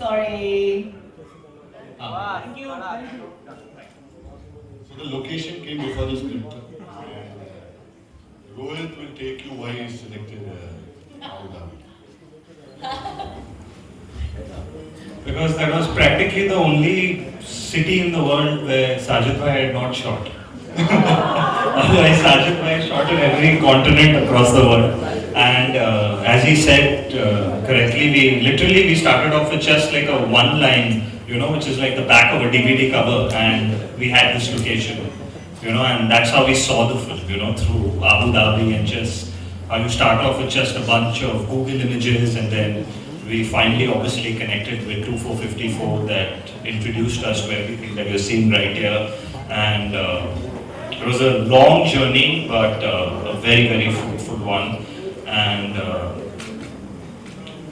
Sorry. Thank you. So the location came before the script. And Rohit will take you why he selected Abu Dhabi. Because that was practically the only city in the world where Sajid Bhai had not shot. Otherwise, Sajid Bhai shot in every continent across the world. And as he said correctly, we started off with just like a one line, which is like the back of a DVD cover, and we had this location, and that's how we saw the film, through Abu Dhabi, and just how you start off with just a bunch of Google images, and then we finally obviously connected with 2454 that introduced us to everything that you're seeing right here. And it was a long journey, but a very, very fruitful one. And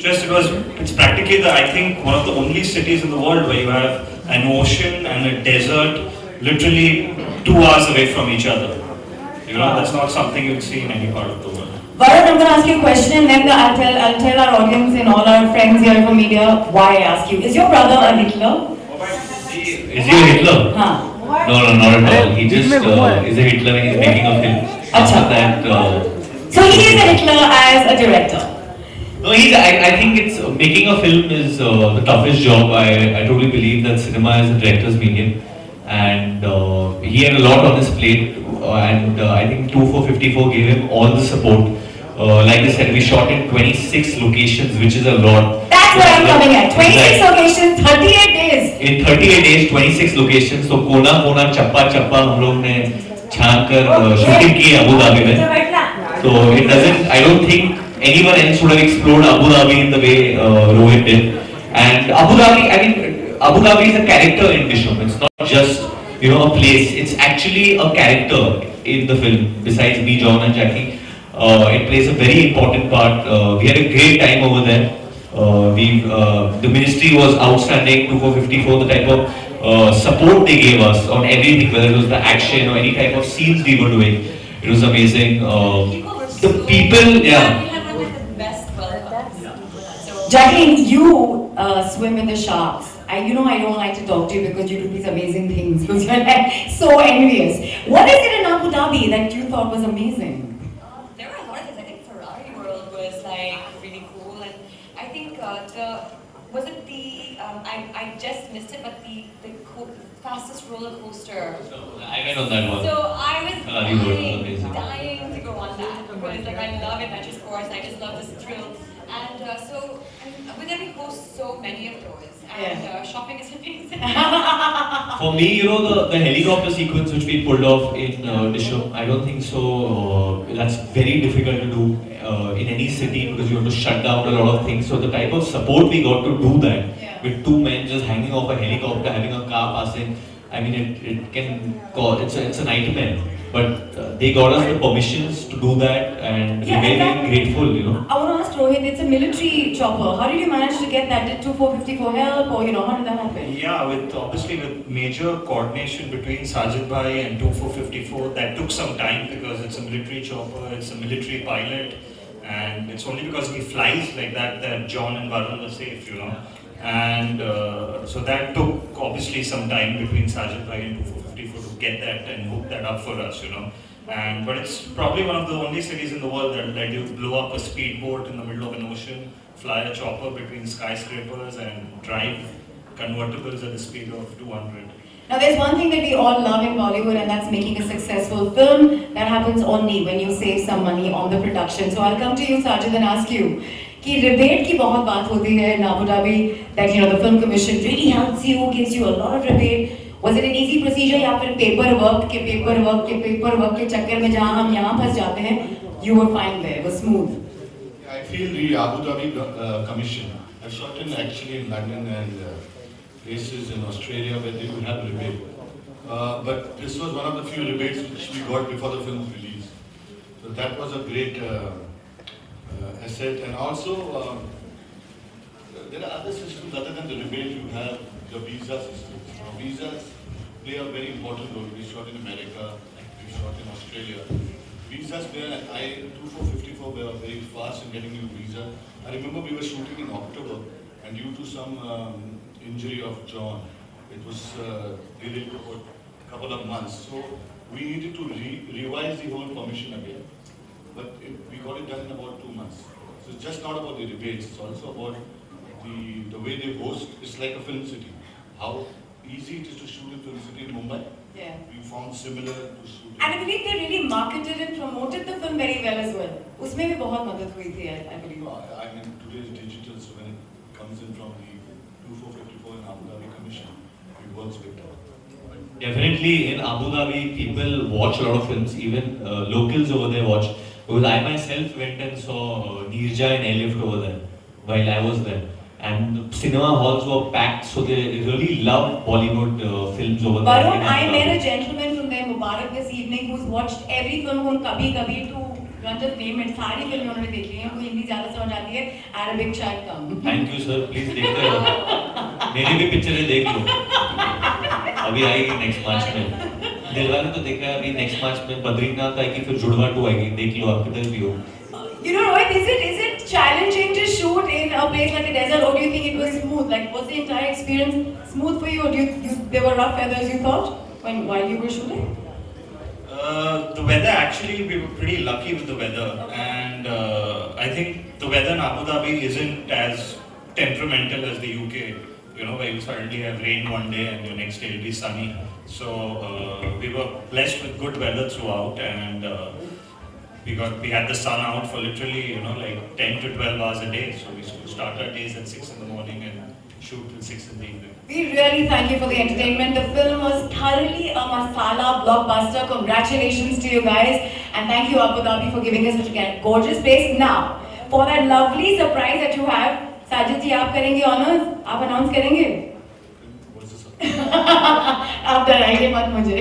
it's practically I think one of the only cities in the world where you have an ocean and a desert literally 2 hours away from each other. That's not something you'd see in any part of the world. Varun, I'm going to ask you a question, and then I'll tell our audience and all our friends here from media why I ask you. Is your brother a Hitler? Is he a Hitler? Huh. No, not at all. He just is a Hitler when he's making a film. After that, so he is a Hitler as a director. No, I think it's making a film is the toughest job. I totally believe that cinema is a director's medium, and he had a lot on his plate, and I think 2454 gave him all the support. Like I said, we shot in 26 locations, which is a lot. That's where I'm coming at. 26 locations, 38 days. In 38 days, 26 locations. So कोना चप्पा हम लोग ने छान कर shooting की Abu Dhabi में. So it doesn't. I don't think anyone else would have explored Abu Dhabi in the way Rohit did. And Abu Dhabi is a character in Dishoom. It's not just a place. It's actually a character in the film. Besides me, John, and Jacqueline. It plays a very important part. We had a great time over there. The ministry was outstanding. 2454, the type of support they gave us on everything, whether it was the action or any type of scenes we were doing. It was amazing. The people, yeah. Jacqueline, you swim in the sharks. I don't like to talk to you because you do these amazing things because you're like so envious. What is it in Abu Dhabi that you thought was amazing? There were a lot of things. I think Ferrari World was like really cool, and I think I just missed it, but the fastest roller coaster. I went on that one. So I was dying to go on that because I love adventure sports. I just love this thrill, and with every host, so many of those. And shopping is amazing. For me, the helicopter sequence which we pulled off in Dishoom, I don't think so. That's very difficult to do in any city because you have to shut down a lot of things. So the type of support we got to do that with 2 men just hanging off a helicopter, having a car passing. I mean, it can cause it's a nightmare. But they got us the permissions to do that, and we're very grateful, I want to ask Rohit, it's a military chopper. How did you manage to get that? Did 2454 help, or how did that happen? Yeah, obviously with major coordination between Sajid Bhai and 2454, that took some time because it's a military chopper, it's a military pilot, and it's only because he flies like that John and Varun were safe, And so that took obviously some time between Sajid Bhai and 2454 to get that and hook that up for us, But it's probably one of the only cities in the world that let you blow up a speedboat in the middle of an ocean, fly a chopper between skyscrapers, and drive convertibles at the speed of 200. Now there's one thing that we all love in Bollywood, and that's making a successful film. That happens only when you save some money on the production. So I'll come to you, Sajid, and ask you. कि rebate की बहुत बात होती है in Abu Dhabi that the film commission really helps you, gives you a lot of rebate. Was it an easy procedure या फिर paperwork के चक्कर में जहाँ हम यहाँ फंस जाते हैं, you were fine there, it was smooth? I feel the Abu Dhabi commission. I've shot actually in London and places in Australia where they would have rebate. But this was one of the few rebates which we got before the film's release. So that was a great asset, and also there are other systems other than the rebate. You have the visa systems. Now, visas play a very important role. We shot in America, we shot in Australia. Visas were, 2454 were very fast in getting you visa. I remember we were shooting in October and due to some injury of John, it was delayed for a couple of months. So we needed to revise the whole permission again, but we got it done in about 2 months. So it's just not about the rebates, it's also about the way they host. It's like a film city. How easy it is to shoot in film city in Mumbai. Yeah. We found similar to shoot. And I believe they really marketed and promoted the film very well as well. उसमें भी बहुत मदद हुई थी, I believe. I mean, today is digital, so when it comes in from the 2454 and Abu Dhabi Commission, it works better. Definitely in Abu Dhabi, people watch a lot of films, even locals over there watch. Because I myself went and saw Nirja and Airlift over there while I was there. And cinema halls were packed, so they really love Bollywood films over there. Varun, I met a gentleman from there, Mubarak, this evening, who's watched every film from Kabhi Kabhi to Run just name it. सारी फिल्में उन्होंने देखी हैं, उनको हिंदी ज़्यादा समझ आती है, Arabic शायद कम. Thank you sir, please देखते रहो. मेरी भी पिक्चरें देख लो. अभी आएगी नेक्स्ट मार्च में. दिलवाले तो देखा है, अभी नेक्स्ट मार्च में बद्रीनाथ आएगी, फिर जुड़वा 2 आएगी. देख लो आप किधर भी हो. You know, Rohit, is it challenging to shoot in a place like a desert, or do you think it was smooth? Like, was the entire experience smooth for you, or there were rough weathers you thought while you were shooting? The weather, actually, we were pretty lucky with the weather, and I think the weather in Abu Dhabi isn't as temperamental as the UK. You know, where you suddenly have rain one day and the next day it'll be sunny. So we were blessed with good weather throughout, and we had the sun out for literally, you know, like 10 to 12 hours a day. So we used to start our days at 6 in the morning and shoot till 6 in the evening. We really thank you for the entertainment. The film was thoroughly a masala blockbuster. Congratulations to you guys, and thank you Abu Dhabi for giving us such a gorgeous place. Now, for that lovely surprise that you have, Sajid ji, आप करेंगे honors? आप announce करेंगे? आप डराइए मत मुझे.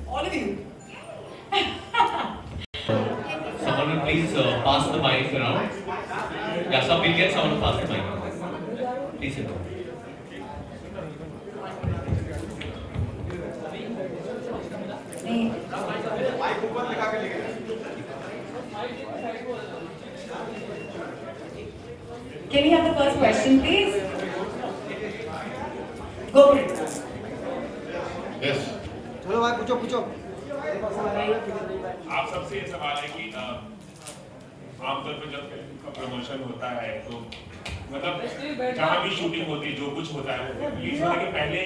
All of you. Someone will please pass the mic around. Yeah, some will get someone to pass the mic. Please sit down. Can we have the first question, please? Go for it. Yes. चलो भाई पूछो पूछो. आप सबसे ये सवाल है कि आमतौर पर जब फिल्म का प्रमोशन होता है तो मतलब जहाँ भी शूटिंग होती है, जो कुछ होता है वो रिलीज होने के पहले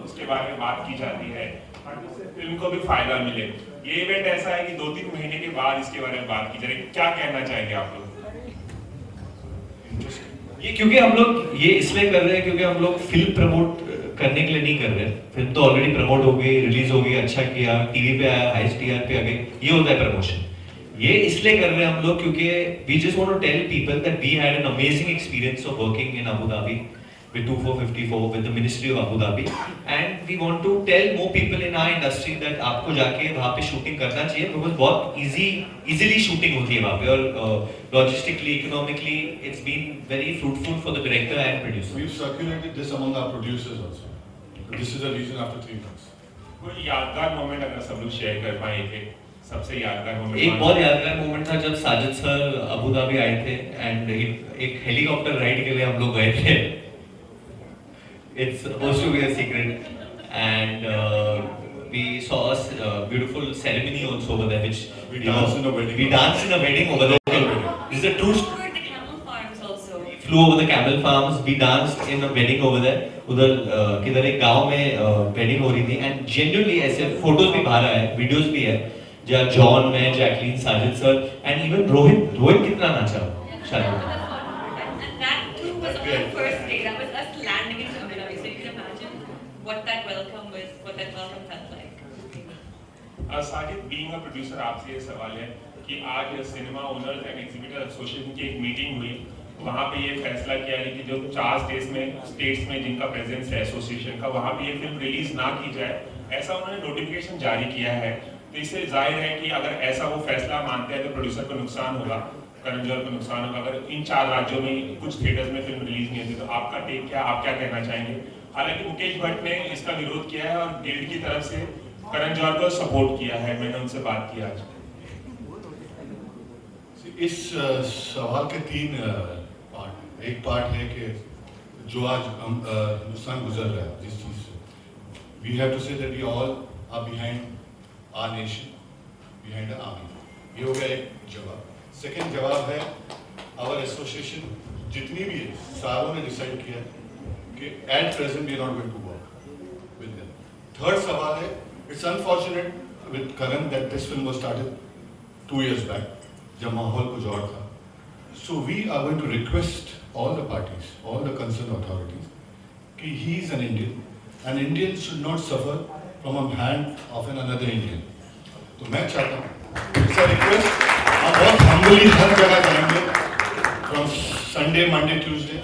उसके बारे में बात की जाती है ताकि उससे फिल्म को भी फायदा मिले. ये इवेंट ऐसा है कि 2-3 महीने के बाद इसके बारे में बात की जाए. क्या कहना चाहेंगे आप लोग? ये क्योंकि हम लोग ये इसलिए कर रहे हैं क्योंकि हम लोग फिल्म प्रमोट करने के लिए नहीं कर रहे. फिल्म तो ऑलरेडी प्रमोट हो गई, रिलीज हो गई, अच्छा किया, टीवी पे आया, हाईएस्ट टीआर पे आ गई, ये होता है प्रमोशन. ये इसलिए कर रहे हैं हम लोग क्योंकि we just want to tell people that we had an amazing experience of working in Abu Dhabi with 2454 with the Ministry of Abu Dhabi, and we want to tell more people in our industry that आपको जाके वहाँ पे shooting करना चाहिए because बहुत easily shooting होती है वहाँ पे और logistically, economically it's been very fruitful for the director and producer. We've circulated this among our producers also. This is the reason after 3 months. कोई यादगार मोमेंट अगर सब लोग शेयर कर पाए थे, सबसे यादगार मोमेंट. एक बहुत यादगार मोमेंट था जब साजिद सर अबू धाबी आए थे एंड एक हेलीकॉप्टर राइड के लिए हम लोग गए थे. It's supposed to be a secret, and we saw a beautiful ceremony also over there, which We danced in a wedding. We danced in a wedding over there. This is a true story. Over the camel farms also. We flew over the camel farms. We danced in a wedding over there. उधर किधर एक गांव में wedding हो रही थी, and genuinely ऐसे photos भी बाहर आए, videos भी है, जहाँ जॉन में, Jacqueline, Sajid sir, and even Rohit कितना नाचा शायद. And that too was on the first day. That was us landing in Abu Dhabi. So you can imagine what that welcome was, what that welcome felt like. Sajid, being a producer, आपसे ये सवाल है कि आज cinema owners and exhibitor association की एक meeting हुई. वहाँ पे ये फैसला किया है कि जो 4 स्टेट्स में जिनका प्रेजेंस है एसोसिएशन का, वहाँ पे ये फिल्म रिलीज ना की जाए, ऐसा उन्होंने नोटिफिकेशन जारी किया है. तो इससे जाहिर है कि अगर ऐसा वो फैसला मानते हैं तो प्रोड्यूसर को नुकसान होगा, करण जौहर को नुकसान होगा. अगर इन 4 राज्यों में कुछ थिएटर्स में फिल्म रिलीज नहीं होती तो आपका टेक क्या, आप क्या कहना चाहेंगे? हालांकि मुकेश भट्ट ने इसका विरोध किया है और गिल्ड की तरफ से करण जौहर को सपोर्ट किया है, मैंने उनसे बात की आज। इस सवाल के 3 पार्ट। एक पार्ट है कि जो आज हिंदुस्तान गुजर रहा है जिस चीज से, we have to say that we all are behind our nation, behind the army. ये हो गया एक जवाब। सेकंड जवाब है आवर एसोसिएशन जितनी भी है सारों ने डिसाइड किया कि at present we are not going to work with them. Third सवाल है, it's unfortunate with Karan that this film was started 2 years back जब माहौल कुछ और था। So we are going to request all the parties, all the concern authorities कि he is an Indian and Indian should not suffer from a hand of an another Indian. तो मैं चाहता हूँ इट्स अ रिक्वेस्ट, हम बहुत humbly हर जगह जाएंगे, from Sunday Monday Tuesday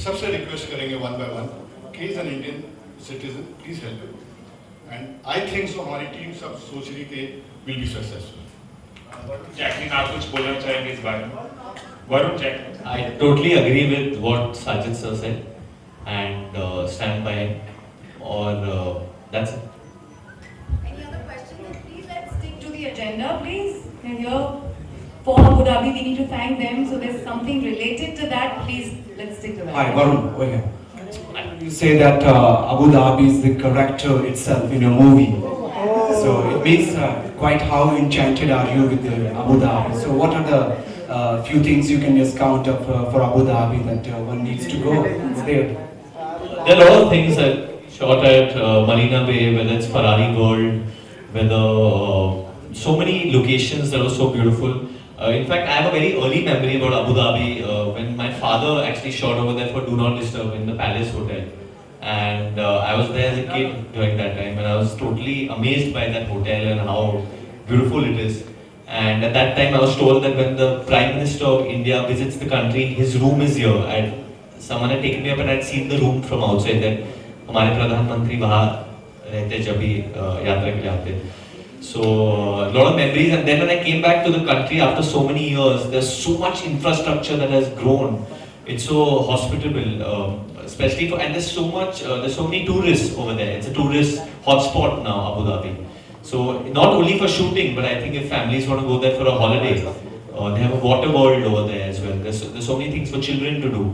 सबसे रिक्वेस्ट करेंगे वन बाय वन कि is an Indian citizen, please help him. And I think so हमारी टीम सब सोच रही कि विल बी सक्सेसफुल। जैकलिन, आप कुछ बोलना चाहेंगे इस बारे में? Varun, Jacqueline. I totally agree with what Sajid sir said and stand by him. Or that's it. Any other questions? Please let's stick to the agenda, please. We're here for Abu Dhabi. We need to thank them. So there's something related to that. Please let's stick to that. Hi, Varun. Over here. You say that Abu Dhabi is the character itself in your movie. So it means quite how enchanted are you with Abu Dhabi? So what are the few things you can just count up for Abu Dhabi that one needs to go there? There are a lot of things I shot at Marina Bay, whether it's Ferrari World, whether so many locations that were so beautiful. In fact, I have a very early memory about Abu Dhabi when my father actually shot over there for Do Not Disturb in the Palace Hotel. And I was there as a kid during that time, and I was totally amazed by that hotel and how beautiful it is. And at that time, I was told that when the Prime Minister of India visits the country, his room is here. Someone had taken me up and I'd seen the room from outside. That हमारे प्रधानमंत्री वहाँ रहते जब भी यात्रा के लिए आते. So a lot of memories. And then when I came back to the country after so many years, there's so much infrastructure that has grown. It's so hospitable. Especially for, and there's so much, there's so many tourists over there. It's a tourist hotspot now, Abu Dhabi. So not only for shooting, but I think if families want to go there for a holiday, they have a water world over there as well. There's so many things for children to do.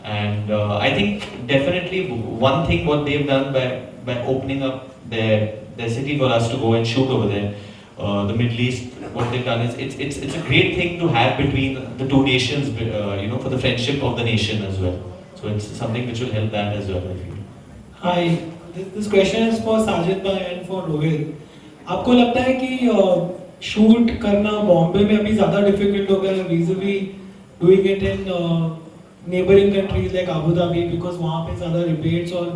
And I think definitely one thing what they've done by opening up their city for us to go and shoot over there, the Middle East, what they've done is it's a great thing to have between the two nations, for the friendship of the nation as well. So it's something which will help that as well, I feel. Hi, this question is for Sajid bhai and for Rohit. आपको लगता है कि shoot करना बॉम्बे में अभी ज़्यादा difficult हो गया है vis-a-vis doing it in neighboring countries like Abu Dhabi, because वहाँ पे ज़्यादा रिबेट्स और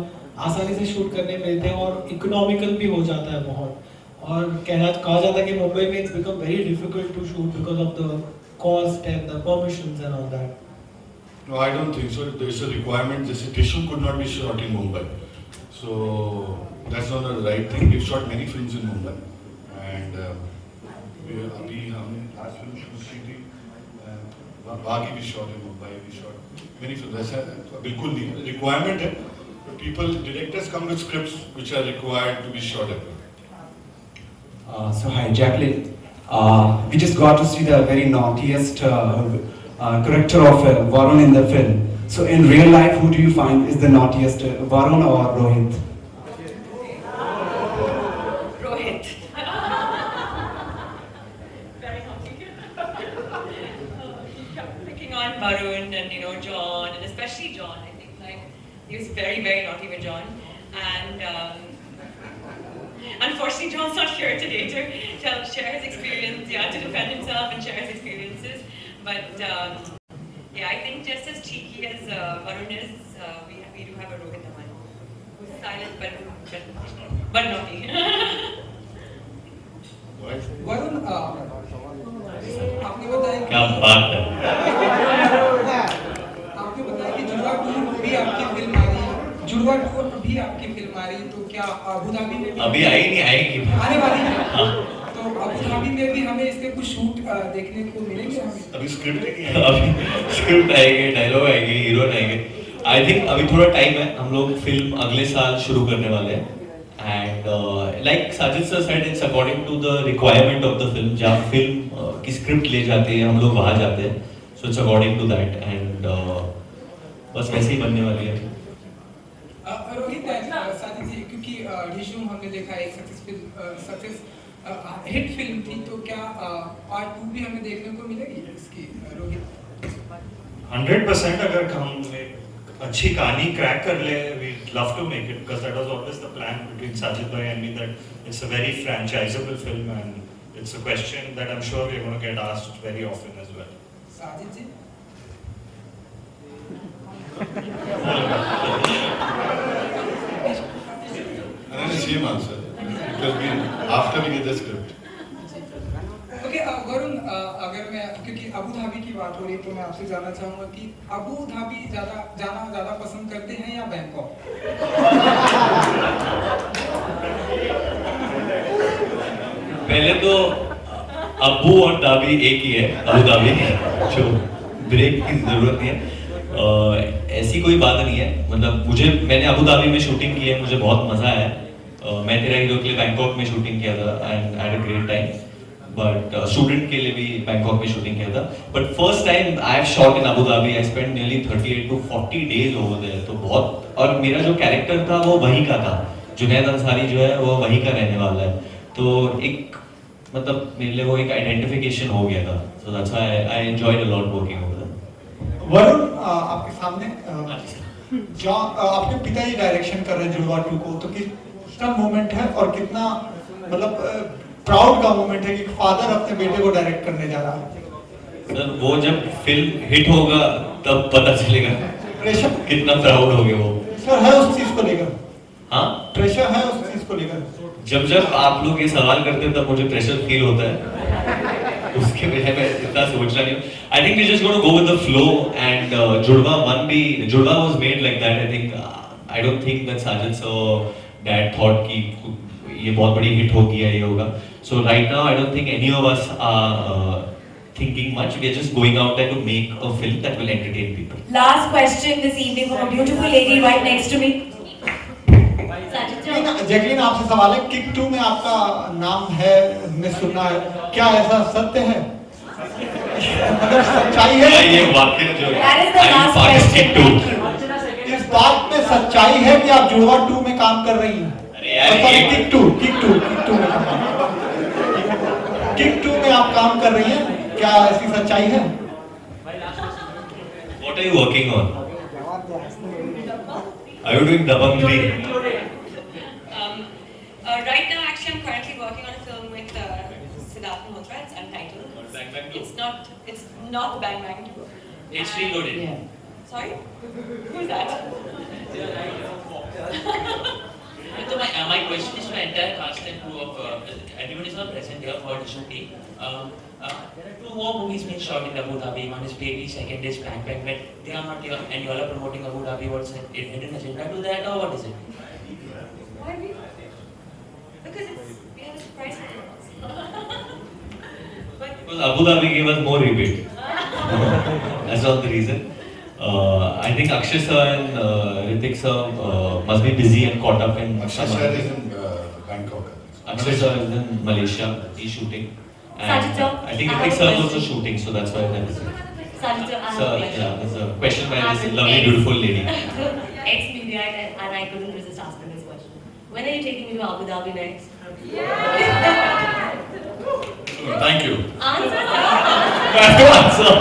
आसानी से शूट करने मिलते हैं और इकोनॉमिकल भी हो जाता है बहुत, और कहा जाता है कि मुंबई में it's become very difficult to shoot because of the cost and the permissions and all that. No, I don't think so. There is a requirement. This Dishoom could not be shot in Mumbai, so that's not the right thing. We've shot many films in Mumbai, and अभी हमने last film shoot की थी, बाकी भी shot in Mumbai. We shot many films. ऐसा बिल्कुल नहीं है. Requirement है. People, directors come with scripts which are required to be shot everywhere. So hi, Jacqueline. We just got to see the very naughtiest character of Varun in the film. So in real life, who do you find is the naughtiest, Varun or Rohit? Rohit. Very naughty. He kept picking on Varun and John, and especially John. I think he was very, very naughty with John. And unfortunately, John's not here today to share his experience, to defend himself and share his experiences. But I think just as cheeky as Varun is, we do have a Rohit Dhawan, who's silent but naughty. Varun, आपने बताया क्या बात है? आपने बताया कि जुड़वा 2 भी आपकी फिल्म आ रही है, जुड़वा 2 भी आपकी फिल्म आ रही है, तो क्या अबू धाबी में भी अभी आई नहीं, आएगी आने वाली है? तो अबू धाबी में भी हमें इसके कुछ शूट देखने को मिलेंगे? अभी स्क्रिप्ट नहीं है. अभी स्क्रिप्ट आएगी, डायलॉग आएंगे, हीरो आएंगे. आई थिंक अभी थोड़ा टाइम है, हम लोग फिल्म अगले साल शुरू करने वाले हैं and like Sajid sir said it's according to the requirement of the film, जहाँ फिल्म की स्क्रिप्ट ले जाते हैं हम लोग वहाँ जाते हैं, so it's according to that and बस वैसे ही बनने वाली है। रोहित साजिद जी, क्योंकि डिशूम हमने देखा एक सक्सेस हिट फिल्म थी, तो क्या पार्ट 2 भी हमें देखने को मिलेगी इसकी रोहित? 100% अगर हम एक अच्छी कहानी क्रैक कर ले, we love to make it because that was always the plan between Sajid bhai and me, that it's a very franchisable film and it's a question that I'm sure we're going to get asked very often as well. Sajid ji? And the same answer. Because after we get the script. Okay Varun, अगर मैं, क्योंकि Abu Dhabi की बात हो रही है, तो मैं आपसे जानना चाहूंगा कि अबू धाबी जाना ज्यादा पसंद करते हैं या बैंकॉक? पहले तो अबू और धाबी एक ही है, अबू धाबी, जो ब्रेक की जरूरत नहीं है। ऐसी कोई बात नहीं है, मतलब मैंने अबू धाबी में शूटिंग की है, मुझे बहुत मजा आया। मैं तेरा हीरो के लिए बैंकॉक में शूटिंग किया था and I had a great time, but student के लिए भी बैंकॉक में शूटिंग किया था। But first time I have shot in Abu Dhabi, I spend nearly 38 to 40 days over there, तो बहुत, और मेरा जो कैरेक्टर था वो वहीं का था, जुनैद अंसारी जो है वो वहीं का रहने वाला है, तो एक मतलब मेरे लिए वो एक आइडेंटिफिकेशन हो गया था, so that's why I enjoyed a lot working over there. Varun, आपके सामने आपके पिताजी डायरेक्शन कर रहे हैं जुड़वा 2 को, तो कितना मोमेंट है और कितना मतलब प्राउड का मोमेंट है कि फादर अपने बेटे को डायरेक्ट करने जा रहा है? सर वो जब फिल्म हिट होगा तब पता चलेगा प्रेशर कितना प्राउड हो गया वो। सर है उस चीज को लेकर? हाँ, प्रेशर है उस चीज को लेकर? जब आप लोग ये सवाल करते हैं तब मुझे प्रेशर फील होता है, उसके वजह में इतना सोचना नहीं। I think we just gonna go with the flow and Judwaa 1 भी, Judwaa was made like that. I think I don't think that Sajid sir dad thought कि ये बहुत बड़ी हिट होगी या ये होगा। So right now I don't think any of us are thinking much. We are just going out there to make a film that will entertain people. Last question this evening from a beautiful lady right next to me. Jacqueline, आपसे सवाल है, kick 2 में आपका नाम है, हमने सुना है, क्या ऐसा सत्य है? मतलब सच्चाई है? ये वाक्य जो है, That is the last question. इस बात में सच्चाई है कि आप जुड़वा 2 में काम कर रही हैं? किक 2 में आप काम कर रही हैं, क्या ऐसी सच्चाई है? What are you working on? Are you doing Dabang 3? Right now, actually, I'm currently working on a film with Siddharth Malhotra. It's untitled. Bang Bang 2. It's not Bang Bang 2. It's reloaded. Yeah. Sorry? Who's that? So my question is to the entire cast and crew of everyone is not present here for the shooting. There are 2 more movies being shot in Abu Dhabi. One is Baby, second is Bang Bang. But they are not here, and you all are promoting Abu Dhabi. What's the hidden agenda to that, or what is it? Why we? Because we have a surprise for us. Because Abu Dhabi gave us more rebate. That's not the reason. I think Akshay sir and Ritik sir must be busy and caught up in Akshay sir is in Bangkok. Akshay sir is in Malaysia. He's shooting. Sajid sir, I think Ritik sir is also shooting, so that's why they're busy. Sajid sir, I have So a question. yeah, there's a question by this lovely, beautiful lady. Ex-media, and I couldn't resist asking this question. When are you taking me to Abu Dhabi next? Thank you. Answer, sir. I have to answer.